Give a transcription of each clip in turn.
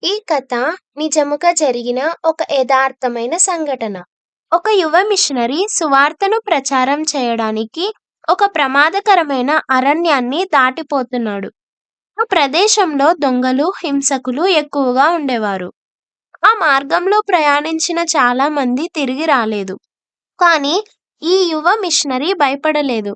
ఈ కథ నిజముగా జరిగిన ఒక యథార్థమైన సంఘటన. ఒక యువ మిషనరీ సువార్తను ప్రచారం చేయడానికి ఒక ప్రమాదకరమైన అరణ్యాన్ని దాటిపోతున్నాడు. ఆ ప్రదేశంలో దొంగలు, హింసకులు ఎక్కువగా ఉండేవారు. ఆ మార్గంలో ప్రయాణించిన చాలా మంది తిరిగి రాలేదు. కానీ ఈ యువ మిషనరీ భయపడలేదు.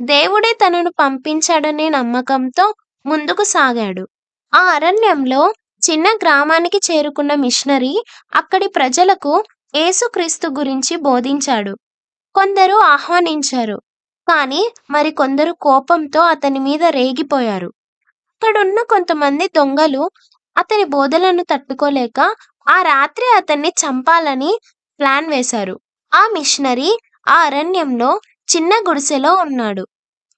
దేవుడే తనను పంపించాడనే నమ్మకంతో ముందుకు సాగాడు. ఆ అరణ్యంలో చిన్న గ్రామానికి చేరుకున్న మిషనరీ అక్కడి ప్రజలకు యేసుక్రీస్తు గురించి బోధించాడు. కొందరు ఆహ్వానించారు, కానీ మరికొందరు కోపంతో అతని మీద రేగిపోయారు. అక్కడున్న కొంతమంది దొంగలు అతని బోధలను తట్టుకోలేక ఆ రాత్రి అతన్ని చంపాలని ప్లాన్ వేశారు. ఆ మిషనరీ ఆ అరణ్యంలో చిన్న గుడిసెలో ఉన్నాడు.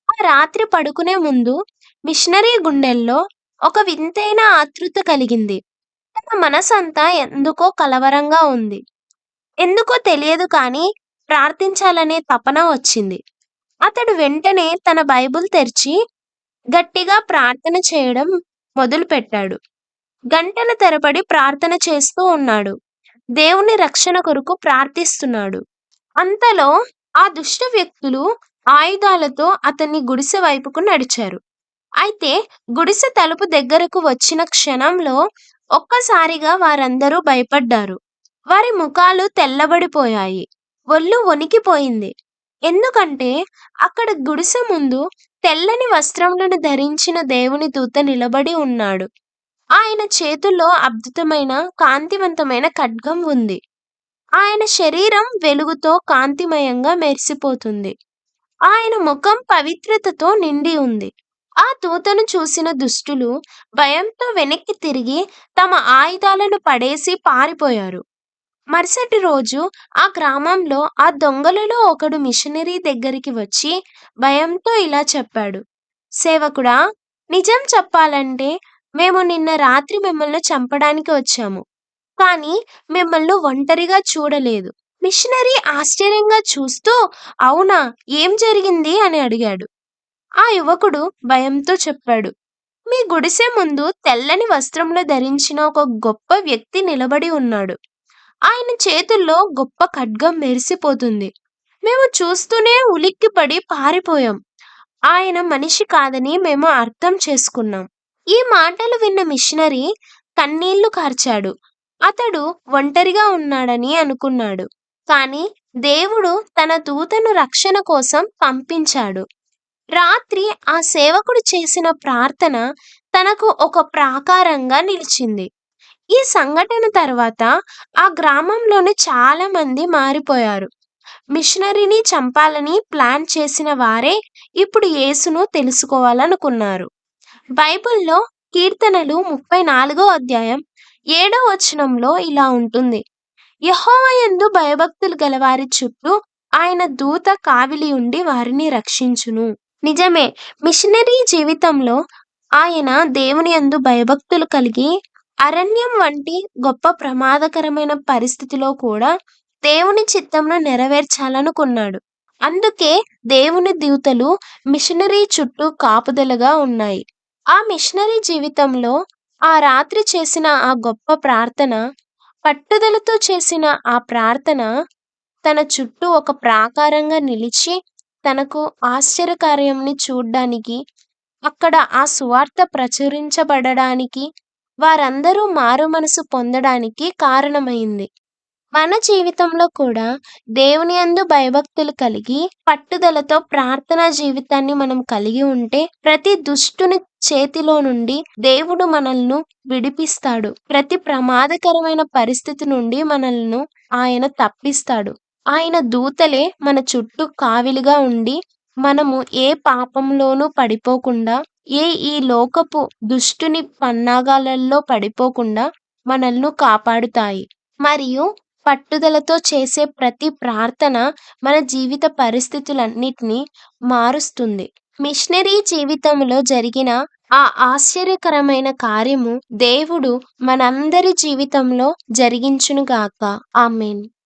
ఆ రాత్రి పడుకునే ముందు మిషనరీ గుండెల్లో ఒక వింతైన ఆతృత కలిగింది. తన మనసంతా ఎందుకో కలవరంగా ఉంది. ఎందుకో తెలియదు కానీ ప్రార్థించాలనే తపన వచ్చింది. అతడు వెంటనే తన బైబిల్ తెరిచి గట్టిగా ప్రార్థన చేయడం మొదలుపెట్టాడు. గంటల తరబడి ప్రార్థన చేస్తూ ఉన్నాడు. దేవుని రక్షణ కొరకు ప్రార్థిస్తున్నాడు. అంతలో ఆ దుష్ట వ్యక్తులు ఆయుధాలతో అతన్ని గుడిసె వైపుకు నడిచారు. అయితే గుడిసె తలుపు దగ్గరకు వచ్చిన క్షణంలో ఒక్కసారిగా వారందరూ భయపడ్డారు. వారి ముఖాలు తెల్లబడిపోయాయి. ఒళ్ళు వణికిపోయింది. ఎందుకంటే అక్కడ గుడిసె ముందు తెల్లని వస్త్రములను ధరించిన దేవుని దూత నిలబడి ఉన్నాడు. ఆయన చేతుల్లో అద్భుతమైన కాంతివంతమైన ఖడ్గం ఉంది. ఆయన శరీరం వెలుగుతో కాంతిమయంగా మెరిసిపోతుంది. ఆయన ముఖం పవిత్రతతో నిండి ఉంది. ఆ దూతను చూసిన దుష్టులు భయంతో వెనక్కి తిరిగి తమ ఆయుధాలను పడేసి పారిపోయారు. మరుసటి రోజు ఆ గ్రామంలో ఆ దొంగలలో ఒకడు మిషనరీ దగ్గరికి వచ్చి భయంతో ఇలా చెప్పాడు: సేవకుడా, నిజం చెప్పాలంటే మేము నిన్న రాత్రి మిమ్మల్ని చంపడానికి వచ్చాము, కానీ మిమ్మల్ని ఒంటరిగా చూడలేదు. మిషనరీ ఆశ్చర్యంగా చూస్తూ, అవునా, ఏం జరిగింది అని అడిగాడు. ఆ యువకుడు భయంతో చెప్పాడు: మీ గుడిసె ముందు తెల్లని వస్త్రములు ధరించిన ఒక గొప్ప వ్యక్తి నిలబడి ఉన్నాడు. ఆయన చేతుల్లో గొప్ప ఖడ్గం మెరిసిపోతుంది. మేము చూస్తూనే ఉలిక్కిపడి పారిపోయాం. ఆయన మనిషి కాదని మేము అర్థం చేసుకున్నాం. ఈ మాటలు విన్న మిషనరీ కన్నీళ్లు కార్చాడు. అతడు ఒంటరిగా ఉన్నాడని అనుకున్నాడు. కానీ దేవుడు తన దూతను రక్షణ కోసం పంపించాడు. రాత్రి ఆ సేవకుడు చేసిన ప్రార్థన తనకు ఒక ప్రాకారంగా నిలిచింది. ఈ సంఘటన తర్వాత ఆ గ్రామంలోని చాలా మంది మారిపోయారు. మిషనరీని చంపాలని ప్లాన్ చేసిన వారే ఇప్పుడు యేసును తెలుసుకోవాలనుకున్నారు. బైబిల్లో కీర్తనలు 34వ అధ్యాయం 7వ వచనంలో ఇలా ఉంటుంది: యెహోవా యందు భయభక్తులు గలవారి చుట్టూ ఆయన దూత కావిలి ఉండి వారిని రక్షించును. నిజమే, మిషనరీ జీవితంలో ఆయన దేవుని యందు భయభక్తులు కలిగి అరణ్యం వంటి గొప్ప ప్రమాదకరమైన పరిస్థితిలో కూడా దేవుని చిత్తంను నెరవేర్చాలనుకున్నాడు. అందుకే దేవుని దూతలు మిషనరీ చుట్టూ కాపుదలగా ఉన్నాయి. ఆ మిషనరీ జీవితంలో ఆ రాత్రి చేసిన ఆ గొప్ప ప్రార్థన, పట్టుదలతో చేసిన ఆ ప్రార్థన తన చుట్టూ ఒక ప్రాకారంగా నిలిచి తనకు ఆశ్చర్యకార్యంని చూడ్డానికి, అక్కడ ఆ సువార్త ప్రచురించబడడానికి, వారందరూ మారు మనసు పొందడానికి కారణమైంది. మన జీవితంలో కూడా దేవుని యందు భయభక్తులు కలిగి పట్టుదలతో ప్రార్థనా జీవితాన్ని మనం కలిగి ఉంటే ప్రతి దుష్టుని చేతిలో నుండి దేవుడు మనల్ని విడిపిస్తాడు. ప్రతి ప్రమాదకరమైన పరిస్థితి నుండి మనల్ని ఆయన తప్పిస్తాడు. ఆయన దూతలే మన చుట్టూ కావిలిగా ఉండి మనము ఏ పాపంలోనూ పడిపోకుండా, ఈ లోకపు దుష్టుని పన్నాగాలలో పడిపోకుండా మనల్ని కాపాడుతాయి. మరియు పట్టుదలతో చేసే ప్రతి ప్రార్థన మన జీవిత పరిస్థితులన్నిటినీ మారుస్తుంది. మిషనరీ జీవితంలో జరిగిన ఆ ఆశ్చర్యకరమైన కార్యము దేవుడు మనందరి జీవితంలో జరిగించునుగాక. ఆమేన్.